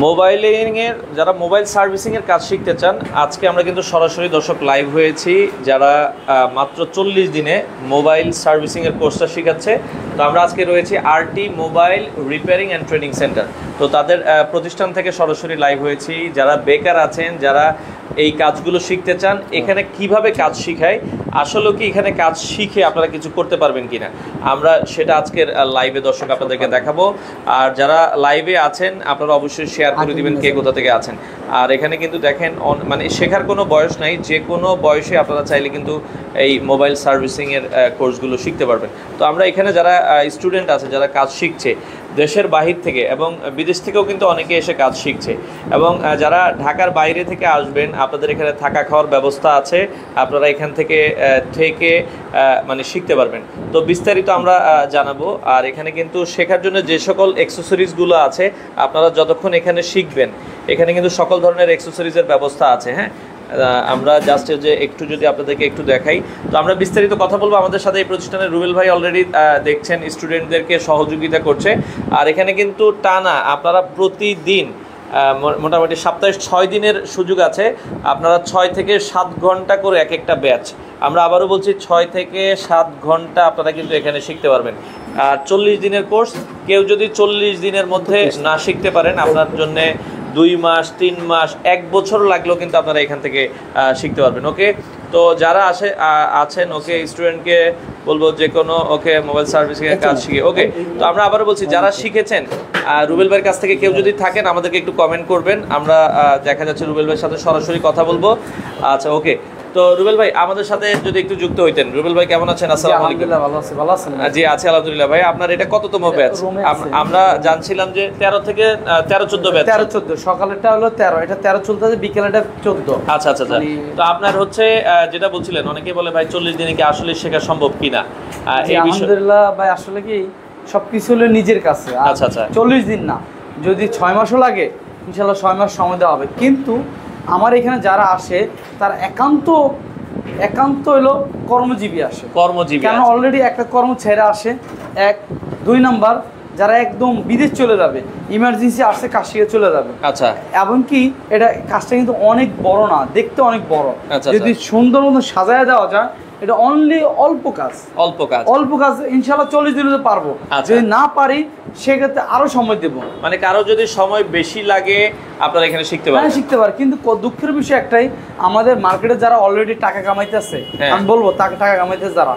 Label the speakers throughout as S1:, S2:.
S1: মোবাইলিংয়ের যারা মোবাইল সার্ভিসিংয়ের কাজ শিখতে চান, আজকে আমরা কিন্তু সরাসরি দর্শক লাইভ হয়েছি যারা মাত্র 40 দিনে মোবাইল সার্ভিসিংয়ের কোর্সটা শেখাচ্ছে। তো আমরা আজকে রয়েছি RT mobile repairing and training centre. তো তাদের প্রতিষ্ঠান থেকে সরাসরি লাইভ হয়েছি। যারা বেকার আছেন, যারা এই কাজগুলো শিখতে চান, এখানে কিভাবে কাজ শিখায়, আসলে কি এখানে কাজ শিখে আপনারা কিছু করতে পারবেন কিনা, আমরা সেটা আজকের লাইভে দর্শক আপনাদেরকে দেখাবো। আর যারা লাইভে আছেন আপনারা অবশ্যই শেয়ার করে দিবেন কে কোথা থেকে আছেন। আর এখানে কিন্তু দেখেন মানে শেখার কোনো বয়স নাই, যে কোনো বয়সে আপনারা চাইলে কিন্তু এই মোবাইল সার্ভিসিংয়ের কোর্সগুলো শিখতে পারবেন। তো আমরা এখানে যারা স্টুডেন্ট আছে, যারা কাজ শিখছে দেশের বাহির থেকে এবং বিদেশ থেকেও কিন্তু অনেকে এসে কাজ শিখছে, এবং যারা ঢাকার বাইরে থেকে আসবেন আপনাদের এখানে থাকা খাওয়ার ব্যবস্থা আছে, আপনারা এখান থেকে মানে শিখতে পারবেন। তো বিস্তারিত আমরা জানাবো। আর এখানে কিন্তু শেখার জন্য যে সকল অ্যাক্সেসরিজগুলো আছে আপনারা যতক্ষণ এখানে শিখবেন, এখানে কিন্তু সকল ধরনের অ্যাক্সেসরিজের ব্যবস্থা আছে। হ্যাঁ, আমরা জাস্ট যে একটু যদি আপনাদেরকে একটু দেখাই, তো আমরা বিস্তারিত কথা বলবো। আমাদের সাথে এই প্রতিষ্ঠানের রুবেল ভাই অলরেডি দেখছেন স্টুডেন্টদেরকে সহযোগিতা করছে। আর এখানে কিন্তু টানা আপনারা প্রতিদিন মোটামুটি সপ্তাহে 6 দিনের সুযোগ আছে। আপনারা 6 থেকে 7 ঘন্টা করে এক একটা ব্যাচ, আমরা আবারও বলছি 6 থেকে 7 ঘন্টা আপনারা কিন্তু এখানে শিখতে পারবেন। আর 40 দিনের কোর্স, কেউ যদি 40 দিনের মধ্যে না শিখতে পারেন, আপনার জন্যে 2 মাস 3 মাস 1 বছর লাগলেও কিন্তু আপনারা এখান থেকে শিখতে পারবেন। ওকে, তো যারা আছেন ওকে স্টুডেন্টকে বলবো যে কোনো ওকে মোবাইল সার্ভিসিংয়ের কাজ শিখে। ওকে, তো আমরা আবারও বলছি যারা শিখেছেন রুবেল ভাইয়ের কাছ থেকে কেউ যদি থাকেন আমাদেরকে একটু কমেন্ট করবেন, আমরা দেখা যাচ্ছে রুবেল ভাইয়ের সাথে সরাসরি কথা বলবো। আচ্ছা, ওকে, তো রুবেল ভাই আমাদের সাথে যদি একটু যুক্ত হইতেন। রুবেল ভাই কেমন আছেন? আসসালামু আলাইকুম।
S2: ভালো আছেন?
S1: জি আছি আলহামদুলিল্লাহ। ভাই আপনার এটা কততম ব্যাচ? আমরা জানছিলাম যে 13 থেকে 13-14 ব্যাচ।
S2: 13-14 সকালেরটা হলো 13, এটা 13 চলতেছে, বিকেলেরটা 14।
S1: আচ্ছা আচ্ছা। তো আপনার হচ্ছে যেটা বলছিলেন, অনেকেই বলে ভাই 40 দিনে কি আসলে শেখা সম্ভব কিনা?
S2: এই আলহামদুলিল্লাহ ভাই, আসলে কি সবকিছু হলো নিজের কাছে।
S1: আচ্ছা আচ্ছা,
S2: 40 দিন না, যদি 6 মাসও লাগে ইনশাআল্লাহ 6 মাস সময় দেওয়া হবে। কিন্তু আমার এখানে যারা আসে তার একান্ত হলো কর্মজীবী আসে, কর্মজীবী, কারণ অলরেডি একটা কর্ম ছেড়ে আসে। 2 নাম্বার যারা একদম বিদেশ চলে যাবে, ইমার্জেন্সি আসছে, কাজ শিখে চলে যাবে।
S1: আচ্ছা,
S2: এবং কি এটা কাজটা কিন্তু অনেক বড় না, দেখতে অনেক বড়। যদি সুন্দর মতো সাজায় দেওয়া যায়, এটা অনলি অল্প কাজ ইনশাআল্লাহ 40 দিনে পারবো। যদি না পারি সেক্ষেত্রে আরো সময় দেব।
S1: মানে কারো যদি সময় বেশি লাগে আপনারা এখানে শিখতে পারেন।
S2: শিখতে পারে, কিন্তু দুঃখের বিষয় একটাই, আমাদের মার্কেটে যারা অলরেডি টাকা কামাইতেছে, আমি বলবো টাকা কামাইতেছে, তারা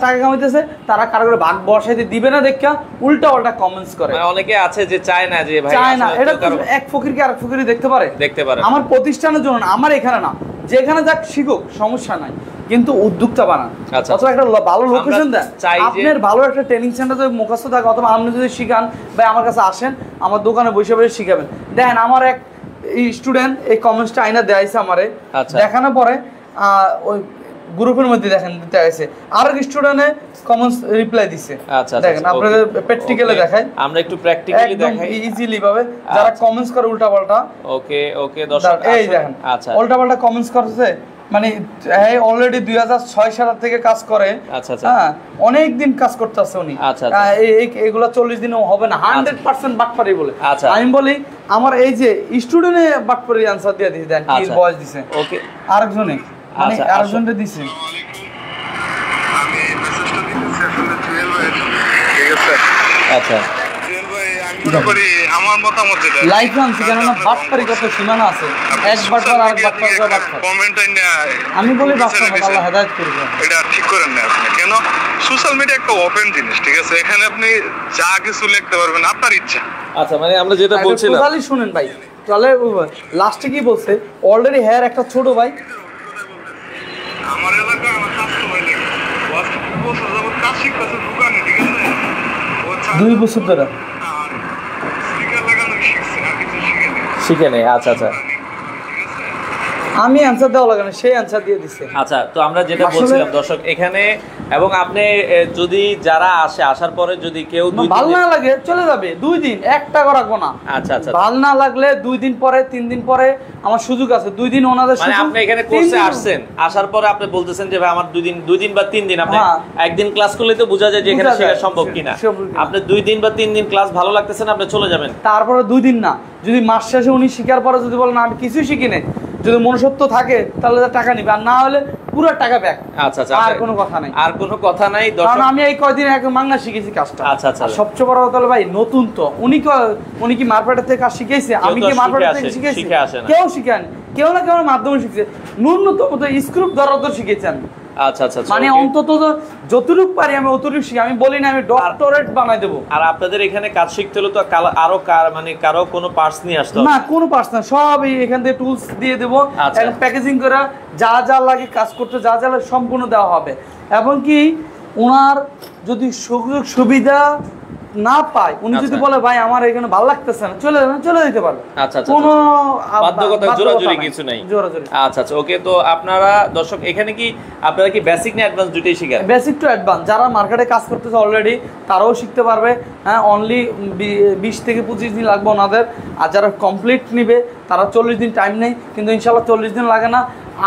S2: টাকা কামাইতেছে, তারা কারো করে ভাগ বসাইতে দিবে না দেখা উল্টা পাল্টা কমেন্টস করে।
S1: অনেকে আছে যে চায় না, যে ভাই
S2: চায় না, এটা এক ফকিরকে আরেক ফকির দেখতে পারে। আমার প্রতিষ্ঠানের জন্য না, আমার এখানে না, যেখানে যাক শিখুক সমস্যা নাই, কিন্তু উদ্যোক্তা বানান, অথবা একটা ভালো লোকেশন দেন। আপনার ভালো একটা ট্রেনিং সেন্টার যদি মুখস্থ থাকে, অথবা আপনি যদি শিখান, ভাই আমার কাছে আসেন, আমার দোকানে বসে বসে শিখাবেন। দেখেন আমার এক স্টুডেন্ট এই কমেন্টসটা আইনা দেয়াইছে আমারে, দেখানোর পরে ওই গ্রুপের মধ্যে দেখেন দিতে আছে, আরেক স্টুডেন্টে কমেন্টস রিপ্লাই দিছে। দেখেন আপনাদের প্র্যাকটিক্যালি দেখাই,
S1: আমরা একটু প্র্যাকটিক্যালি দেখাই
S2: ইজিলি ভাবে, যারা কমেন্টস করে উল্টা পাল্টা।
S1: ওকে দর্শক,
S2: এই দেখেন উল্টা পাল্টা কমেন্টস করছে, মানে অলরেডি 2006 সাল থেকে কাজ করে। হ্যাঁ, অনেক দিন কাজ করতেছে উনি। এগুলা 40 দিনও হবে না, 100% বাটপারি বলে। আমি বলি আমার এই যে স্টুডেন্টে বাটপারি আনসার দিয়ে দিছে, দেন কি বয়স দিছে। ওকে, আরেকজনে মানে আরেকজনকে দিছে।
S1: আচ্ছা,
S3: আমার মতামত যেটা
S2: লাইফ আনছি, কেননা বাটপারি কত সীমানা আছে, এক বাটপার আর বাটপার করে বাটপার। আমি বলি বাটপার আল্লাহ হেদায়েত করবে,
S3: এটা ঠিক করেন না আপনি। কেন? সোশ্যাল মিডিয়া একটা ওপেন জিনিস, ঠিক আছে? এখানে আপনি যা কিছু লিখতে পারবেন, আপনার ইচ্ছা।
S1: আচ্ছা, মানে আমরা যেটা বলছিলাম,
S2: টোটালি শুনেন ভাই, তাহলে লাস্টে কি বলছে, অলরেডি হেয়ার একটা ছোট ভাই
S3: আমার এলাকায় আমার স্বাস্থ্য ভাই লাগে 2 বছর যাবত কাজ শিখতেছে দোকানে, ঠিক আছে?
S2: 2 বছর ধরে
S1: শিখে নেই। আচ্ছা আচ্ছা,
S2: আমি অ্যানসার দেওয়া লাগে না, সেই অ্যানসার দিয়ে দিছে।
S1: আচ্ছা, তো আমরা যেটা বলছিলাম দর্শক, এখানে এবং আপনি যদি যারা আসার পরে যদি কেউ
S2: ভালো না লাগে চলে যাবে 2 দিন, 1 টাকা রাখবো না।
S1: আচ্ছা আচ্ছা,
S2: ভালো না লাগলে 2 দিন পরে 3 দিন পরে আমার সুযোগ আছে, 2 দিন ওনাদের
S1: মানে আপনি এখানে কোর্সে আসছেন, আসার পরে আপনি বলতেছেন যে ভাই আমার 2 দিন বা 3 দিন, আপনি একদিন ক্লাস করলে তো বোঝা যায় যে এখানে শেখা সম্ভব কিনা। আপনি 2 দিন বা 3 দিন ক্লাস ভালো লাগতেছে না, আপনি চলে যাবেন।
S2: তারপরে 2 দিন না, যদি মাস শেষে উনি শিখার পরে যদি বলেন আমি কিছুই শিখি নাই, যদি মনুষ্যত্ব থাকে তাহলে টাকা নিবে, আর না হলে পুরো টাকা ব্যাক।
S1: আচ্ছা আচ্ছা,
S2: আর কোনো কথা নাই,
S1: আর কোনো কথা নাই।
S2: কারণ আমি এই কয়দিন এক মাংনা শিখেছি কাজটা।
S1: আচ্ছা আচ্ছা,
S2: সবচেয়ে বড় কথা হলো ভাই নতুন তো উনি কি মারপেটের থেকে কাজ শিখেছে, আমি কি মারপেটের থেকে শিখেছি? কেউ শিখায়নি, কেউ না কেউ মাধ্যমে শিখছে, ন্যূনতম তো স্ক্রুপ ধরা শিখেছেন।
S1: আচ্ছা আচ্ছা,
S2: মানে অন্তত যতটুকু পারি আমি অতটুকু শিখি, আমি বলি না আমি ডক্টরেট বানাই দেবো।
S1: আর আপনাদের এখানে কাজ শিখতে হলে তো আরো মানে কারো কোনো পার্টস নিয়ে আসতে হবে
S2: না? কোনো পার্টস না, সব এখান থেকে টুলস দিয়ে দেবো, প্যাকেজিং করে যা যা লাগে কাজ করতে যা যা লাগে সম্পূর্ণ দেওয়া হবে। এবং কি ওনার যদি সুযোগ সুবিধা না পায়, উনি যদি বলে ভাই আমার এখানে ভালো লাগতেছে না, চলে যেতে পারবে।
S1: আচ্ছা আচ্ছা,
S2: কোনো
S1: বাধ্যকতা জোরাজুরি কিছু নাই। আচ্ছা আচ্ছা, ওকে। তো আপনারা দর্শক এখানে কি আপনারা কি বেসিক না অ্যাডভান্স দুটেই শিখান?
S2: বেসিক টু অ্যাডভান্স, যারা মার্কেটে কাজ করতেছে অলরেডি তারাও শিখতে পারবে। হ্যাঁ, অনলি 20 থেকে 25 দিন লাগবে ওনাদের। আর যারা কমপ্লিট নিবে তারা 40 দিন টাইম নেই, কিন্তু ইনশাল্লাহ 40 দিন লাগে না,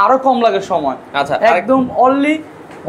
S2: আরো কম লাগে সময়। আচ্ছা, একদম অনলি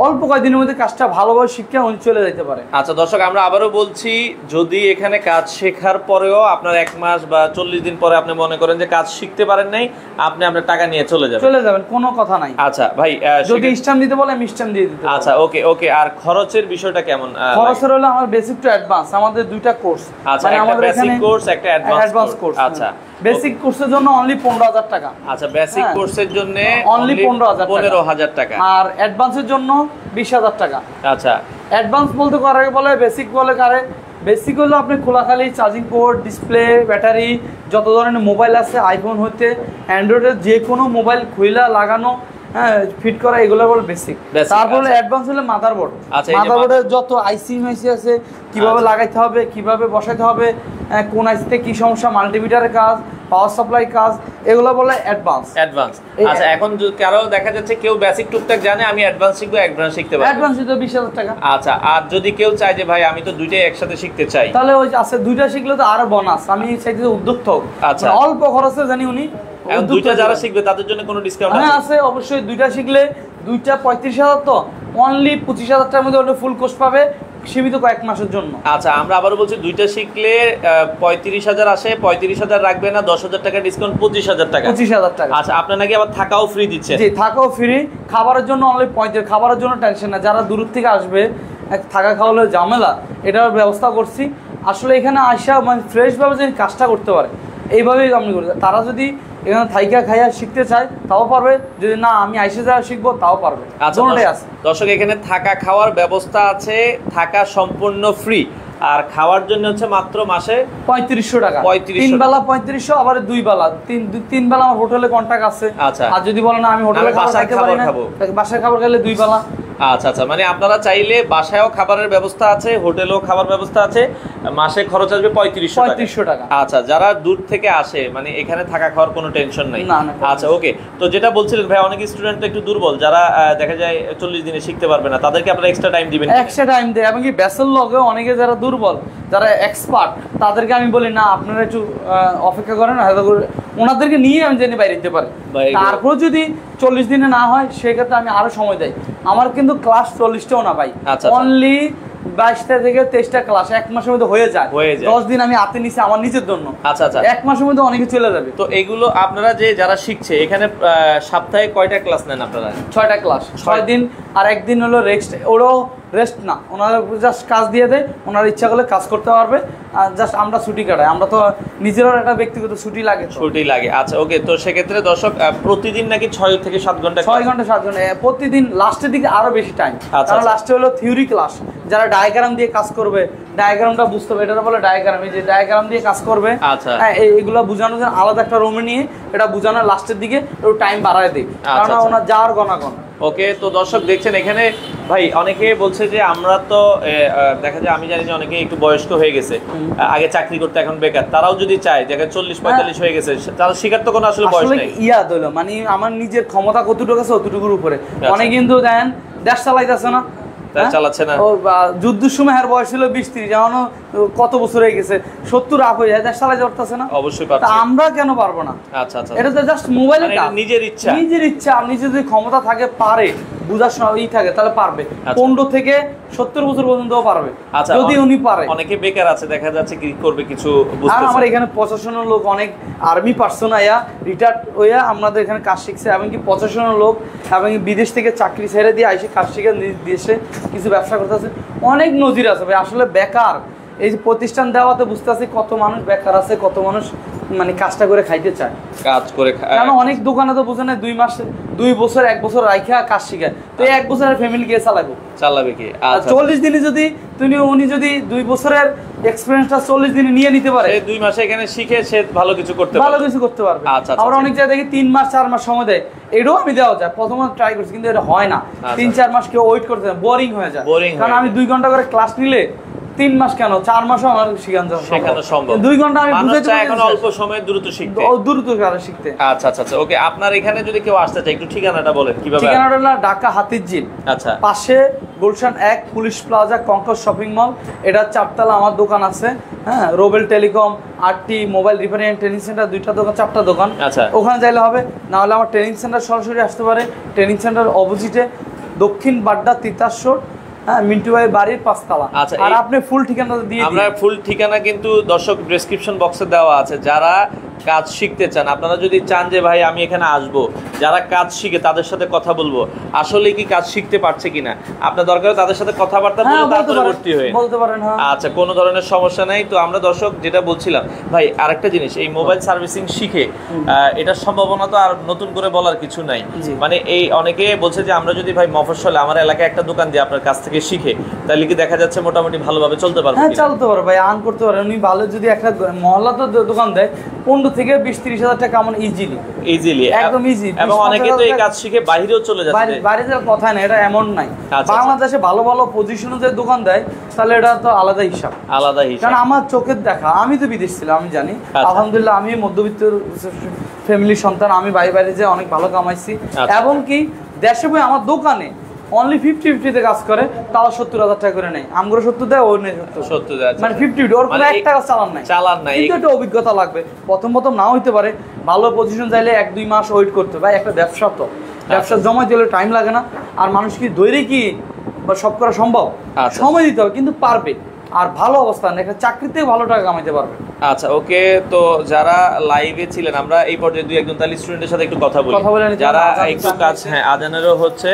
S2: অল্প কয়েকদিনের মধ্যে কাজটা ভালোভাবে শিখে উনি চলে যেতে পারে।
S1: আচ্ছা দর্শক, আমরা আবারও বলছি, যদি এখানে কাজ শেখার পরেও আপনার 1 মাস বা 40 দিন পরে আপনি মনে করেন যে কাজ শিখতে পারেন নাই, আপনি আপনার টাকা নিয়ে চলে যাবেন,
S2: কোনো কথা নাই।
S1: আচ্ছা ভাই,
S2: যদি স্ট্যাম্প দিতে বলে আমি স্ট্যাম্প দিয়ে দিতে।
S1: আচ্ছা, ওকে ওকে। আর খরচের বিষয়টা কেমন?
S2: খরচের হলো আমার বেসিক টু অ্যাডভান্স আমাদের 2টা কোর্স।
S1: আচ্ছা, একটা বেসিক কোর্স, একটা অ্যাডভান্স কোর্স। আচ্ছা,
S2: বেসিক কোর্সের জন্য অনলি 15,000 টাকা।
S1: আচ্ছা, বেসিক কোর্সের জন্য
S2: অনলি
S1: 15,000 টাকা।
S2: আর অ্যাডভান্সের জন্য 20,000 টাকা।
S1: আচ্ছা,
S2: অ্যাডভান্স বলতে কারে বলে, বেসিক বলে কারে? বেসিক হলো আপনি খোলাখালি চার্জিং পোর্ট, ডিসপ্লে, ব্যাটারি, যত ধরনের মোবাইল আছে আইফোন হতে অ্যান্ড্রয়েডের যে কোনো মোবাইল খুইলা লাগানো, হ্যাঁ, ফিট করা, এগুলো বলে বেসিক। তারপরে অ্যাডভান্স হলে মাদারবোর্ড। মাদারবোর্ডের যত আইসি আছে কিভাবে লাগাইতে হবে, কিভাবে বসাইতে হবে, কোন আইসিতে কি সমস্যা, মাল্টিমিটারের কাজ, পাওয়ার সাপ্লাই কাজ, এগুলো বলে অ্যাডভান্স।
S1: আচ্ছা, এখন কারো দেখা যাচ্ছে কেউ বেসিক টুকটাক জানে, আমি অ্যাডভান্স শিখবো, অ্যাডভান্স শিখতে পারবো,
S2: অ্যাডভান্স দিতে 20,000 টাকা।
S1: আচ্ছা, আর যদি কেউ চায় যে ভাই আমি তো দুইটাই একসাথে শিখতে চাই,
S2: তাহলে ওই আছে 2টা শিখলে তো আরো বোনাস, আমি চাইতে উদ্যোক্তা হোক। আচ্ছা, অল্প খরচে জানি উনি
S1: দুইটা যারা শিখবে তাদের জন্য কোনো ডিসকাউন্ট আছে?
S2: হ্যাঁ আছে, অবশ্যই। 2টা শিখলে 2টা 35,000, তো অনলি 25,000 টাকার মধ্যে ওটা ফুল কোর্স পাবে, সীমিত কয়েক মাসের জন্য।
S1: আচ্ছা, আমরা আবারও বলছি, 2টা শিখলে 35,000 আসে, 35,000 রাখবে না, 10,000 টাকা ডিসকাউন্ট, 25,000 টাকা।
S2: 25,000 টাকা।
S1: আচ্ছা, আপনার নাকি আবার থাকাও ফ্রি দিচ্ছে?
S2: জি, থাকাও ফ্রি। খাবারের জন্য অনলি 35, খাবারের জন্য টেনশন না, যারা দূর থেকে আসবে থাকা খাওয়ালে ঝামেলা, এটার ব্যবস্থা করছি। আসলে এখানে আসা মানে ফ্রেশভাবে যদি কাজটা করতে পারে, এইভাবেই আমি করি। তারা যদি এখানে থাইকা খাইয়া শিখতে চায় তাও পারবে, যদি না আমি আইসে যারা শিখবো তাও পারবে।
S1: আচ্ছা দর্শক, এখানে থাকা খাওয়ার ব্যবস্থা আছে, থাকা সম্পূর্ণ ফ্রি, আর খাওয়ার জন্য হচ্ছে মাত্র মাসে
S2: 3500 টাকা। 3 বেলা 3500, আবার 2 বেলা, 3 বেলা আমার হোটেলে কন্টাক্ট আছে।
S1: আচ্ছা,
S2: আর যদি বলেন আমি হোটেলে বাসায় খাবার খেলে 2 বেলা।
S1: আচ্ছা আচ্ছা, মানে আপনারা চাইলে বাসায়ও খাবারের ব্যবস্থা আছে, হোটেলেও খাবার ব্যবস্থা আছে, মাসে খরচ আসবে 3500 টাকা। আচ্ছা, যারা দূর থেকে আসে মানে এখানে থাকা খাওয়ার কোনো টেনশন নাই। আচ্ছা, ওকে। তো যেটা বলছিলেন ভাই, অনেক স্টুডেন্ট তো একটু দুর্বল, যারা দেখা যায় 40 দিনে শিখতে পারবে না, তাদেরকে আপনারা এক্সট্রা টাইম দিবেন?
S2: এক্সট্রা টাইম দেয়, এবং কি ব্যাচের লগে অনেকে যারা দুর্বল, যারা এক্সপার্ট, তাদেরকে আমি বলি না আপনারা একটু অপেক্ষা করেন, ওনাদেরকে নিয়ে আমি জেনে বাইরে দিতে পারি। তারপর যদি 40 দিনে না হয় সেক্ষেত্রে আমি আরো সময় দেই। আমার কিন্তু ক্লাস 40টাও না ভাই, অনলি 22টা থেকে 23টা ক্লাস 1 মাসের মধ্যে হয়ে যায়। 10 দিন আমি হাতে নিছি আমার নিজের জন্য। আচ্ছা আচ্ছা, 1 মাসের মধ্যে অনেকে চলে যাবে।
S1: তো এগুলো আপনারা যে যারা শিখছে এখানে সপ্তাহে কয়টা ক্লাস নেন আপনারা?
S2: 6টা ক্লাস, 6 দিন, আর একদিন হলো রেস্ট। ওরাও রেস্ট না, ওনারা জাস্ট কাজ দিয়ে দেয়, ওনার ইচ্ছা করলে কাজ করতে পারবে, আর জাস্ট আমরা ছুটি কাটাই। আমরা তো নিজেরও একটা ব্যক্তিগত ছুটি লাগে।
S1: আচ্ছা, ওকে। তো সেক্ষেত্রে দর্শক, প্রতিদিন নাকি 6 থেকে 7 ঘন্টা?
S2: 6 ঘন্টা 7 ঘন্টা প্রতিদিন। লাস্টের দিকে আরো বেশি টাইম, কারণ লাস্টে হলো থিওরি ক্লাস। যারা ডায়াগ্রাম দিয়ে কাজ করবে, ডায়াগ্রামটা বুঝতে হবে, এটা বলে ডায়াগ্রাম, এই যে ডায়াগ্রাম দিয়ে কাজ করবে, এইগুলো বোঝানোর জন্য আলাদা একটা রুমে নিয়ে এটা বোঝানোর লাস্টের দিকে একটু টাইম বাড়ায় দিই, কারণ ওনার যাওয়ার গণাগণ।
S1: ওকে। তো দর্শক দেখছেন এখানে ভাই অনেকে বলছে যে আমরা তো দেখা যায়, আমি জানি যে অনেকে একটু বয়স্ক হয়ে গেছে, আগে চাকরি করতে এখন বেকার, তারাও যদি চায় যে 40-45 হয়ে গেছে, তারা শিখার তো কোনো আসলে বয়স নেই।
S2: ইয়াদ হলো মানে আমার নিজের ক্ষমতা কতটুকু আছে অতটুকুর উপরে। অনেক কিন্তু দেন দেশ চালাইতেছে না,
S1: চালাচ্ছে না।
S2: ও যুদ্ধের সময় এর বয়স ছিল 20-30, এখন কত বছর হয়ে গেছে 70 আপ হয়ে যায়, চালাতে পারতেছে না।
S1: অবশ্যই পারছে।
S2: তা আমরা কেন পারবো না?
S1: আচ্ছা আচ্ছা,
S2: এটা তো জাস্ট মোবাইলের কাজ,
S1: নিজের ইচ্ছা।
S2: নিজের ইচ্ছা। আপনি যদি ক্ষমতা থাকে, পারে বুঝার সময় থাকে, তাহলে পারবে। 15 থেকে 70 বছর পর্যন্ত পারবে, যদি উনি পারে।
S1: অনেকে বেকার আছে, দেখা যাচ্ছে কি করবে কিছু
S2: আর
S1: বুঝতেছে।
S2: আমার এখানে 55 লোক, অনেক আর্মি পার্সন আয়া রিটায়ার্ড হইয়া আমাদের এখানে কাজ শিখছে, এমনকি 55 লোক এবং বিদেশ থেকে চাকরি ছেড়ে দিয়ে আইসে কাজ শিখে দেশে কিছু ব্যবসা করতেছে। অনেক নজির আছে ভাই। আসলে বেকার এই যে প্রতিষ্ঠান দেওয়াতে বুঝতে আছি কত মানুষ বেকার আছে, কত মানুষ মানে কাজটা করে খাইতে চায়, কাজ করে। কারণ অনেক দোকানে তো বুঝে না 2 মাস 2 বছর 1 বছর রাইখা কাজ শিখে, তো 1 বছরের ফ্যামিলি কে চালাবে কি? 40 দিনে যদি উনি যদি 2 বছরের এক্সপেরিয়েন্সটা 40 দিনে নিয়ে নিতে পারে,
S1: 2 মাসে এখানে শিখে সে ভালো কিছু করতে পারবে।
S2: আবার অনেক জায়গায় দেখি 3 মাস 4 মাস সময় দেয়, এটাও আমি দেওয়া যায়। প্রথমে ট্রাই করছি, কিন্তু এটা হয় না। 3-4 মাস কেউ ওয়েট করতে যায়, বোরিং হয়ে যায়। কারণ আমি 2 ঘন্টা করে ক্লাস নিলে 3 মাস কেন 4 মাসও আমার শেখানো সম্ভব। 2 ঘন্টা আমি বুঝাইতে পারি, এখন
S1: অল্প সময়ে দ্রুত
S2: শিখতে।
S1: আচ্ছা আচ্ছা আচ্ছা, ওকে। আপনার এখানে যদি কেউ আসতে চায়, একটু ঠিকানাটা বলেন কিভাবে?
S2: ঠিকানাটা হলো ঢাকা হাতিরঝিল,
S1: আচ্ছা, পাশে
S2: Gulshan 1 police plaza Concord shopping mall. এটা 4 তলা আমার দোকান আছে। হ্যাঁ, Robel telecom, RT mobile repairing and training centre, 2টা দোকান, 4টা দোকান।
S1: আচ্ছা,
S2: ওখানে যাইলে হবে, না হলে আমার ট্রেনিং সেন্টার সরাসরি আসতে পারে। ট্রেনিং সেন্টার অপোজিটে দক্ষিণ বাড্ডা তিতাস রোড, হ্যাঁ, মিন্টু ভাই বাড়ির 5 তলা।
S1: আচ্ছা,
S2: আর আপনি ফুল ঠিকানা দিয়ে
S1: আমরা ফুল ঠিকানা কিন্তু দর্শক ডেসক্রিপশন বক্সে দেওয়া আছে। যারা কাজ শিখতে চান, আপনারা যদি চান যে ভাই আমি এখানে আসব, যারা কাজ শিখে তাদের সাথে কথা বলবো, আসলে কি কাজ শিখতে পারছে কিনা, আপনার দরকার তাদের সাথে কথাবার্তা বলে তারপরে ভর্তি হয়ে
S2: বলতে পারেন।
S1: আচ্ছা, কোনো ধরনের সমস্যা নাই। তো আমরা দর্শক যেটা বলছিলাম ভাই, আরেকটা জিনিস, এই মোবাইল সার্ভিসিং শিখে এটার সম্ভাবনা তো আর নতুন করে বলার কিছু নাই। মানে এই অনেকে বলছে যে আমরা যদি ভাই মফস্বলে আমার এলাকায় একটা দোকান দিয়ে আপনার কাছ থেকে শিখে, তাহলে কি দেখা যাচ্ছে মোটামুটি ভালোভাবে চলতে পারবে?
S2: হ্যাঁ, চলতে পারবে ভাই, আর্ন করতে পারে। উনি ভালো যদি একটা মহল্লাতে দোকান দেয়, 15 থেকে 20-30 হাজার টাকা আমার ইজিলি একদম ইজি।
S1: এবং অনেকে তো এই কাজ শিখে বাইরেও চলে যাচ্ছে।
S2: বাইরে যাওয়ার কথা না, এটা এমন নাই। বাংলাদেশে ভালো ভালো পজিশনে যে দোকান দেয়, তাহলে এটা তো আলাদা হিসাব। কারণ আমার চোখের দেখা, আমি তো বিদেশ ছিলাম, আমি জানি। আলহামদুলিল্লাহ, আমি মধ্যবিত্ত ফ্যামিলির সন্তান, আমি বাইরে যে অনেক ভালো কামাইছি। এবং কি দেশে বই আমার দোকানে অনলি 50-50 কাজ করে, তাও 70,000 টাকা করে নেই। আমগুলো 70 দেয়, ওর নেই 70 দেয়। মানে 50 ওর কোনো 1 টাকা চালান নাই। কিন্তু একটা অভিজ্ঞতা লাগবে। প্রথম নাও হইতে পারে, ভালো পজিশন চাইলে 1-2 মাস ওয়েট করতে হবে। একটা ব্যবসা তো, ব্যবসা জমা দিলে টাইম লাগে না। আর মানুষ কি ধৈর্য কি সব করা সম্ভব? সময় দিতে হবে, কিন্তু পারবে। আর ভালো অবস্থান, একটা চাকরিতে ভালো টাকা কামাইতে পারবে।
S1: আচ্ছা, ওকে। তো যারা লাইভে ছিলেন, আমরা এই পর্যায়ে 2-1 তাহলে স্টুডেন্টের সাথে একটু কথা বলি, যারা একটু কাজ। হ্যাঁ, আজানেরও হচ্ছে।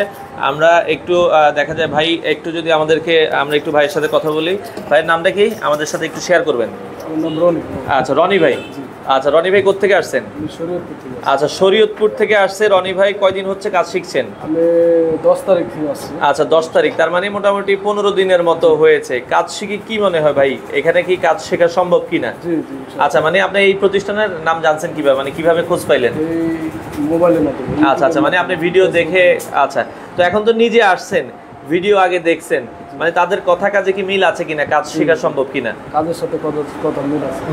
S1: আমরা একটু দেখা যায় ভাই, একটু যদি আমাদেরকে, আমরা একটু ভাইয়ের সাথে কথা বলি। ভাইয়ের নামটা কি আমাদের সাথে একটু শেয়ার করবেন? আচ্ছা, রনি ভাই। আচ্ছা, রনি ভাই কোথা থেকে আসছেন? আচ্ছা, শরীয়তপুর থেকে আসছে রনি ভাই। কয়দিন হচ্ছে কাজ শিখছেন?
S4: আমি 10 তারিখ থেকে আসছি।
S1: আচ্ছা, 10 তারিখ, তার মানে মোটামুটি 15 দিনের মতো হয়েছে। কাজ শিখে কি মনে হয় ভাই, এখানে কি কাজ শেখা সম্ভব কিনা? আচ্ছা, মানে আপনি এই প্রতিষ্ঠানের নাম জানছেন কিভাবে, মানে কিভাবে খোঁজ পাইলেন?
S4: মোবাইলের মাধ্যমে।
S1: আচ্ছা আচ্ছা, মানে আপনি ভিডিও দেখে। আচ্ছা, তো এখন তো নিজে আসছেন, ভিডিও আগে দেখছেন, মানে তাদের কথা কাজে কি মিল আছে কিনা, কাজ শেখা সম্ভব কিনা?
S4: কাজের সাথে কথা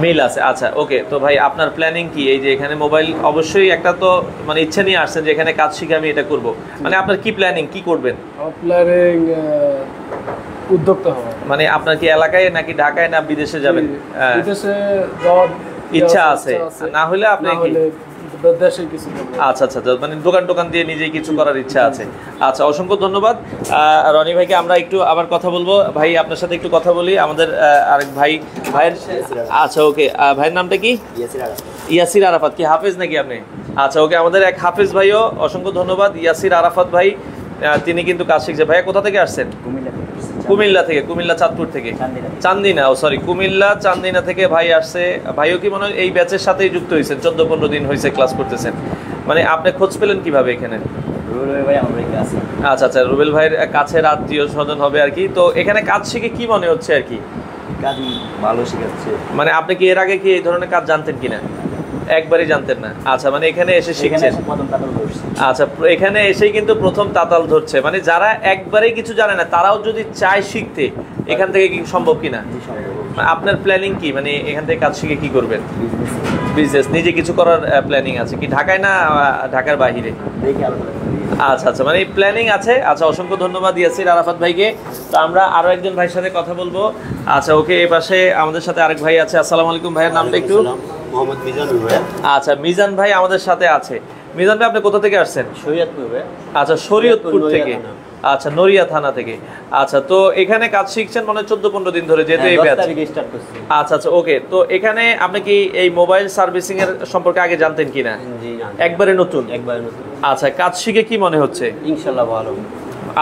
S1: মিল আছে। আচ্ছা, ওকে। তো ভাই আপনার প্ল্যানিং কি? এই যে এখানে মোবাইল, অবশ্যই একটা তো মানে ইচ্ছা নিয়ে আসছেন যে এখানে কাজ শিখে আমি এটা করব, মানে আপনার কি প্ল্যানিং, কি করবেন?
S4: প্ল্যানিং উদ্যোক্তা হওয়া।
S1: মানে আপনার কি এলাকায় নাকি ঢাকায়, না বিদেশে যাবেন?
S4: বিদেশে যাওয়ার
S1: ইচ্ছা আছে, না হলে আপনি
S4: দেশে কিছু।
S1: আচ্ছা আচ্ছা, মানে দোকান দিয়ে নিজেই কিছু করার ইচ্ছা আছে। আচ্ছা, অসংখ্য ধন্যবাদ রনি ভাইকে। আমরা একটু আবার কথা বলবো। ভাই আপনার সাথে একটু কথা বলি, আমাদের আরেক ভাইয়ের। আচ্ছা, ওকে। ভাইয়ের নামটা কি? ইয়াসির আরাফাত। কি হাফেজ নাকি আপনি? আচ্ছা, ওকে। আমাদের এক হাফেজ ভাইও, অসংখ্য ধন্যবাদ। ইয়াসির আরাফাত ভাই, তিনি কিন্তু কাজ শিখছে। ভাইয়া কোথা থেকে আসছেন? কুমিল্লা থেকে। কুমিল্লা চাঁদপুর থেকে, চান্দিনা, কুমিল্লা চান্দিনা থেকে ভাই আসছে। ভাইও কি মনে হয় এই ব্যাচের সাথেই যুক্ত হয়েছেন? 14-15 দিন হয়েছে ক্লাস করতেছেন। মানে আপনি খোঁজ পেলেন কিভাবে এখানে? আচ্ছা আচ্ছা, রুবেল ভাইয়ের কাছের আত্মীয় স্বজন হবে আর কি। তো এখানে কাজ শিখে কি মনে হচ্ছে আর কি?
S5: কাজ ভালো শিখাচ্ছে।
S1: মানে আপনি কি এর আগে কি এই ধরনের কাজ জানতেন কিনা? একবারই জানতেন না। আচ্ছা, মানে এখানে এসে শিখছেন। আচ্ছা, এখানে এসেই কিন্তু প্রথম তাতাল ধরছে। মানে যারা একবারেই কিছু জানে না, তারাও যদি চায় শিখতে, এখান থেকে কি সম্ভব কিনা? আপনার প্ল্যানিং কি, মানে এখান থেকে কাজ শিখে কি করবেন? বিজনেস, নিজে কিছু করার প্ল্যানিং আছে কি? ঢাকায় না ঢাকার বাইরে? আচ্ছা আচ্ছা, মানে প্ল্যানিং আছে। আচ্ছা, অসংখ্য ধন্যবাদ ইয়াসির আরাফাত ভাইকে। তো আমরা আরো একজন ভাইয়ের সাথে কথা বলবো। আচ্ছা ওকে, এই পাশে আমাদের সাথে আরেক ভাই আছে। আসসালামু আলাইকুম, ভাইয়ের নামটা একটু?
S5: মোহাম্মদ মিজান ভাই।
S1: আচ্ছা, মিজান ভাই আমাদের সাথে আছে। মিজান ভাই, আপনি কোথা থেকে আসছেন?
S5: শরীয়তপুর ভাই।
S1: আচ্ছা, শরীয়তপুর থেকে। আচ্ছা, নড়িয়া থানা থেকে। আচ্ছা, তো এখানে কাজ শিখছেন মানে 14-15 দিন ধরে, যেহেতু এই ব্যাচ। আচ্ছা আচ্ছা, ওকে। তো এখানে আপনি কি এই মোবাইল সার্ভিসিং এর সম্পর্কে আগে জানতেন কিনা?
S5: জি না,
S1: একবারে নতুন?
S5: একবারে নতুন।
S1: আচ্ছা, কাজ শিখে কি মনে হচ্ছে?
S5: ইনশাআল্লাহ ভালো।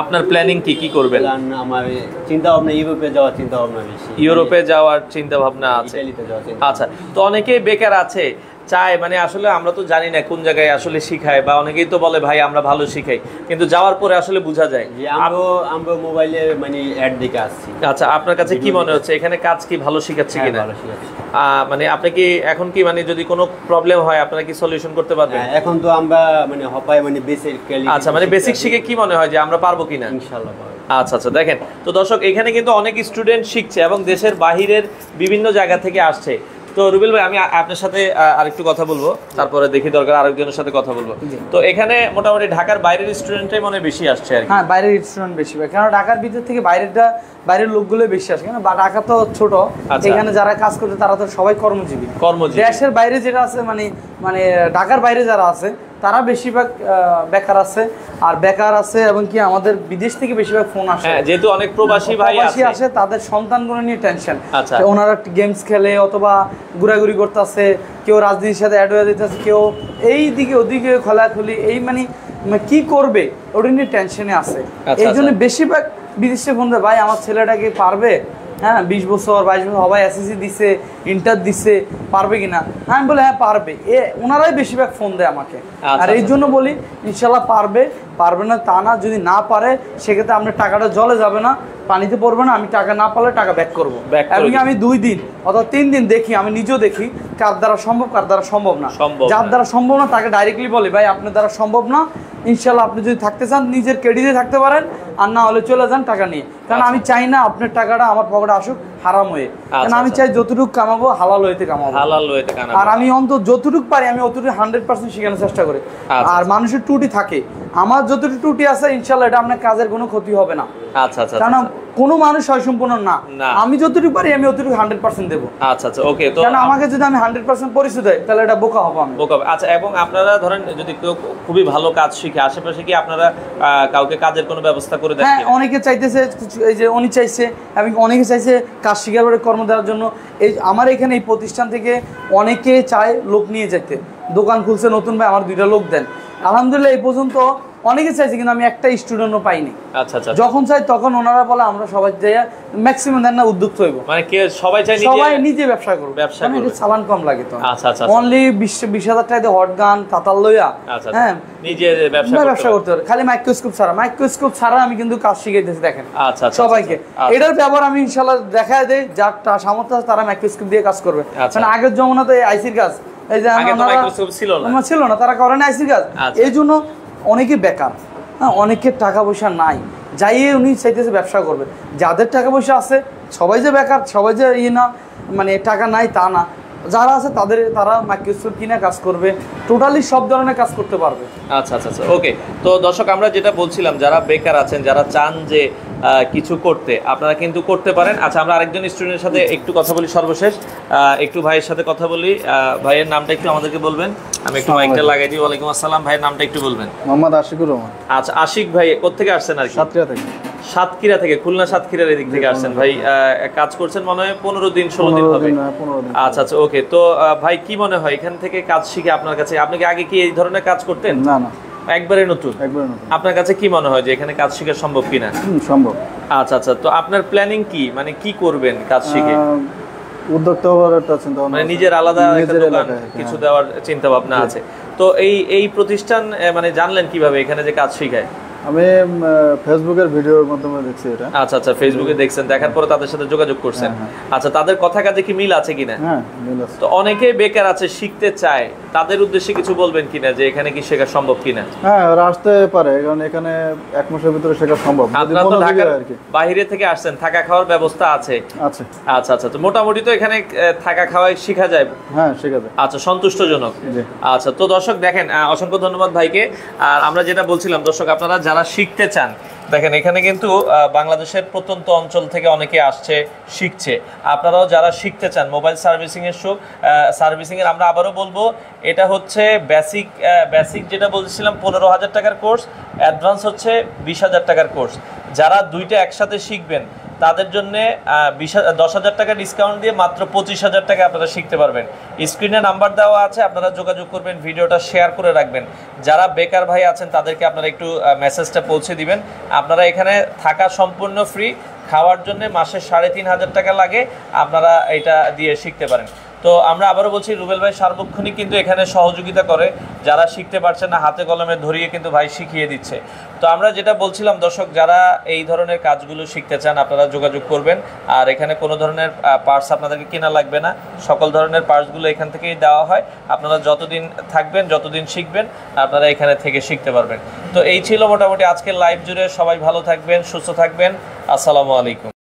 S1: আপনার প্ল্যানিং কি, কি করবেন?
S5: আমার চিন্তা ভাবনা ইউরোপে যাওয়ার চিন্তা ভাবনা বেশি।
S1: ইউরোপে যাওয়ার চিন্তা ভাবনা আছে।
S5: ইতালিতে যাওয়ার চিন্তা।
S1: আচ্ছা, তো অনেকেই বেকার আছে, চায় মানে আসলে আমরা তো জানি না কোন জায়গায় আসলে শিখায়, বা অনেকেই তো বলে ভাই আমরা ভালো শিখাই, কিন্তু যাওয়ার পরে আসলে বোঝা যায়
S5: যে আমরা মোবাইলে মানে অ্যাড দেখে আসছি।
S1: আচ্ছা, আপনার কাছে কি মনে হচ্ছে এখানে কাজ কি ভালো শিখাচ্ছে কিনা?
S5: ভালো শিখাচ্ছে।
S1: মানে আপনি কি এখন কি মানে যদি কোনো প্রবলেম হয় আপনারা কি সলিউশন করতে পারবেন?
S5: এখন তো আমরা মানে হপায় মানে বেসিক।
S1: আচ্ছা, মানে বেসিক শিখে কি মনে হয় যে আমরা পারবো কিনা?
S5: ইনশাআল্লাহ পারবো।
S1: আচ্ছা আচ্ছা, দেখেন তো দর্শক, এখানে কিন্তু অনেক স্টুডেন্ট শিখছে এবং দেশের বাহিরের বিভিন্ন জায়গা থেকে আসছে। তো রুবেল ভাই, আমি আপনার সাথে আরেকটু কথা বলবো, তারপরে দেখি দরকার আরেকজনের সাথে কথা বলবো। তো এখানে মোটামুটি ঢাকার বাইরের স্টুডেন্টটাই মনে বেশি আসছে আর কি।
S2: হ্যাঁ, বাইরের স্টুডেন্ট বেশি ভাই, কারণ ঢাকার ভিতর থেকে বাইরের লোকগুলো বেশি আসে, কারণ ঢাকা তো ছোট। এখানে যারা কাজ করতে তারা তো সবাই কর্মজীবী। দেশের বাইরে যেটা আছে মানে ঢাকার বাইরে যারা আছে তারা বেশিরভাগ বেকার আছে, আর বেকার আছে এবং কি আমাদের বিদেশ থেকে বেশিরভাগ ফোন আসে।
S1: হ্যাঁ, যেহেতু অনেক প্রবাসী ভাই
S2: আসে, তাদের সন্তানগুলো নিয়ে টেনশন।
S1: আচ্ছা,
S2: ওনারা গেমস খেলে অথবা ঘোরাঘুরি করতেছে, কেউ রাজনীতির সাথে অ্যাড হয়ে দিতেছে, কেউ এই দিকে ওদিকে খোলাখুলি, এই মানে কি করবে ওটা নিয়ে টেনশনে আছে। এই জন্য বেশিরভাগ বিদেশে ফোন দেয়, ভাই আমার ছেলেটাকে পারবে, হ্যাঁ 20 বছর 22 বছর সবাই এসএসসি দিছে, ইন্টার দিছে, পারবে কিনা? আমি বলে হ্যাঁ পারবে। ওনারাই বেশিরভাগ ফোন দেয় আমাকে। আর এই জন্য বলি ইনশাল্লাহ পারবে না তা না, যদি না পারে সেক্ষেত্রে আপনার টাকাটা জলে যাবে না, পানিতে পড়বে না। আমি টাকা না পারলে টাকা ব্যাক করবো। এবং আমি 2 দিন অথবা 3 দিন দেখি, আমি নিজেও দেখি কার দ্বারা সম্ভব, কার দ্বারা সম্ভব না। যার দ্বারা সম্ভব না তাকে ডাইরেক্টলি বলি ভাই আপনার দ্বারা সম্ভব না, ইনশাল্লাহ আপনি যদি থাকতে চান নিজের ক্রেডিটে থাকতে পারেন, আর না হলে চলে যান টাকা নিয়ে। কারণ আমি চাই না আপনার টাকাটা আমার পকেটে আসুক হারাম হয়ে। কারণ আমি চাই যতটুকু কামাবো হালাল হইতে কামাবো, আর আমি অন্তত যতটুকু পারি আমি অতটুকু 100% শেখানোর চেষ্টা করি। আর মানুষের ত্রুটি থাকে, আমার যতটুকু ত্রুটি আছে ইনশাল্লাহ এটা আপনার কাজের কোনো ক্ষতি হবে না।
S1: আচ্ছা আচ্ছা,
S2: কারণ কোনো মানুষ হয় সম্পূর্ণ না, আমি যতটুকু পারি আমি অতটুকু 100% দেবো।
S1: আচ্ছা আচ্ছা, ওকে। তো
S2: কারণ আমাকে যদি আমি 100% পরিচয় দেয় তাহলে এটা বোকা হবো আমি।
S1: বোকা। আচ্ছা, এবং আপনারা ধরেন যদি কেউ খুবই ভালো কাজ শিখে আশেপাশে কি আপনারা কাউকে কাজের কোনো ব্যবস্থা করে দেন?
S2: হ্যাঁ, অনেকে চাইতেছে, এই যে উনি চাইছে এবং অনেকে চাইছে কাজ শিখার পরে কর্ম দেওয়ার জন্য। এই আমার এখানে এই প্রতিষ্ঠান থেকে অনেকে চায় লোক নিয়ে যেতে, দোকান খুলছে নতুন ভাই আমার 2টা লোক দেন। আলহামদুলিল্লাহ এই পর্যন্ত অনেকে চাইছে, কিন্তু আমি একটা স্টুডেন্টও পাইনি।
S1: আচ্ছা আচ্ছা,
S2: যখন চাই তখন ওনারা বলে আমরা সবাই যাই, ম্যাক্সিমাম দেন না উদ্যোক্ত হইব,
S1: মানে কে সবাই চাই
S2: নিজে ব্যবসা করবে, মানে এটা চালান কম লাগে তো।
S1: আচ্ছা আচ্ছা,
S2: অনলি 20,000 টাকা দিয়ে হট গান তাতাল লইয়া হ্যাঁ নিজে ব্যবসা করতে পারে। খালি মাইক্রোস্কোপ ছাড়া আমি কিন্তু কাজ শিখাইতেছি দেখেন সবাইকে। এটার ব্যবহার আমি ইনশাআল্লাহ দেখায় দেই, যার সামর্থ্য আছে তারা মাইক্রোস্কোপ দিয়ে কাজ করবে। মানে আগের জমানাতে আইসির কাজ, এই যে ছিল না, তারা করে না আইসির কাজ। এই জন্য অনেকে বেকার, হ্যাঁ অনেকের টাকা পয়সা নাই, যাইয়ে উনি চাইতেছে ব্যবসা করবে। যাদের টাকা পয়সা আছে সবাই যে বেকার, সবাই যে না মানে টাকা নাই তা না, যারা আছে তারা মাইক্রোস্কোপ কিনে কাজ করবে, টোটালি সব ধরনের কাজ করতে পারবে।
S1: আচ্ছা আচ্ছা, ওকে। তো দর্শক, আমরা যেটা বলছিলাম, যারা বেকার আছেন, যারা চান যে কিছু করতে, আপনারা কিন্তু করতে পারেন। আচ্ছা, আমরা আরেকজন স্টুডেন্টের সাথে একটু কথা বলি সর্বশেষ, একটু ভাইয়ের সাথে কথা বলি। ভাইয়ের নামটা একটু আমাদেরকে বলবেন? আমি একটু মাইকটা লাগাই দিই। ওয়ালাইকুম আসসালাম, ভাইয়ের নামটা একটু বলবেন?
S2: মোহাম্মদ আশিকুর রহমান।
S1: আচ্ছা, আশিক ভাই কোত্থেকে আসছেন? আর কি সাতক্ষীরা থেকে, খুলনা সাতক্ষীরার এদিক থেকে আসছেন ভাই। কাজ করছেন মনে হয় 15 দিন 16 দিন হবে। আচ্ছা আচ্ছা, ওকে। তো ভাই কি মনে হয় এখান থেকে কাজ শিখে আপনার কাছে, আপনি কি আগে কি এই ধরনের কাজ করতেন?
S2: না না,
S1: একবারে নতুন। আপনার কাছে কি মনে হয় যে এখানে কাজ শিখা সম্ভব কিনা?
S2: সম্ভব।
S1: আচ্ছা আচ্ছা, তো আপনার প্ল্যানিং কি, মানে কি করবেন কাজ শিখে?
S2: উদ্যোক্তা হওয়ার একটা চিন্তা ভাবনা,
S1: মানে নিজের আলাদা একটা দোকান কিছু দেওয়ার চিন্তা ভাবনা আছে। তো এই প্রতিষ্ঠান মানে জানলেন কিভাবে এখানে যে কাজ শিখায়?
S6: আমি ফেসবুকের ভিডিওর মাধ্যমে দেখছি এটা।
S1: আচ্ছা আচ্ছা, ফেসবুকে দেখছেন, দেখার পরে তাদের সাথে যোগাযোগ করছেন। আচ্ছা, তাদের কথা কাজে কি মিল আছে কিনা?
S6: হ্যাঁ, মিল আছে।
S1: তো অনেকেই বেকার আছে, শিখতে চায়, তাদের উদ্দেশ্যে কিছু বলবেন কিনা যে এখানে কি শেখা সম্ভব কিনা?
S6: হ্যাঁ, ওরা আসতে পারে, কারণ এখানে 1 মাসের ভিতরে শেখা সম্ভব।
S1: আপনারা তো ঢাকার বাইরে থেকে আসছেন, থাকা খাওয়ার ব্যবস্থা আছে?
S6: আছে।
S1: আচ্ছা আচ্ছা, তো মোটামুটি তো এখানে থাকা খাওয়াই শেখা যায়?
S6: হ্যাঁ, শেখা যায়।
S1: আচ্ছা, সন্তুষ্টজনক। আচ্ছা, তো দর্শক দেখেন, অসংখ্য ধন্যবাদ ভাইকে। আর আমরা যেটা বলছিলাম দর্শক, আপনারা যারা শিখতে চান, দেখেন এখানে কিন্তু বাংলাদেশের প্রত্যন্ত অঞ্চল থেকে অনেকে আসছে, শিখছে। আপনারাও যারা শিখতে চান মোবাইল সার্ভিসিংয়ের আমরা আবারও বলবো, এটা হচ্ছে বেসিক যেটা বলছিলাম 15,000 টাকার কোর্স, অ্যাডভান্স হচ্ছে 20,000 টাকার কোর্স। যারা দুইটা একসাথে শিখবেন তাদের জন্য 10,000 টাকা ডিসকাউন্ট দিয়ে মাত্র 25,000 টাকা আপনারা শিখতে পারবেন। স্ক্রিনে নাম্বার দেওয়া আছে, আপনারা যোগাযোগ করবেন, ভিডিওটা শেয়ার করে রাখবেন। যারা বেকার ভাই আছেন তাদেরকে আপনারা একটু মেসেজটা পৌঁছে দিবেন। আপনারা এখানে থাকা সম্পূর্ণ ফ্রি, খাওয়ার জন্য মাসে 3,500 টাকা লাগে, আপনারা এটা দিয়ে শিখতে পারেন। তো আমরা আবারও বলছি, রুবেল ভাই সার্বক্ষণিক কিন্তু এখানে সহযোগিতা করে, যারা শিখতে পারছেন না হাতে কলমে ধরিয়ে কিন্তু ভাই শিখিয়ে দিচ্ছে। তো আমরা যেটা বলছিলাম দর্শক, যারা এই ধরনের কাজগুলো শিখতে চান আপনারা যোগাযোগ করবেন। আর এখানে কোনো ধরনের পার্টস আপনাদেরকে কেনা লাগবে না, সকল ধরনের পার্টসগুলো এখান থেকেই দেওয়া হয়। আপনারা যতদিন থাকবেন, যতদিন শিখবেন, আপনারা এখানে থেকে শিখতে পারবেন। তো এই ছিল মোটামুটি আজকের লাইভ জুড়ে। সবাই ভালো থাকবেন, সুস্থ থাকবেন। আসসালামু আলাইকুম।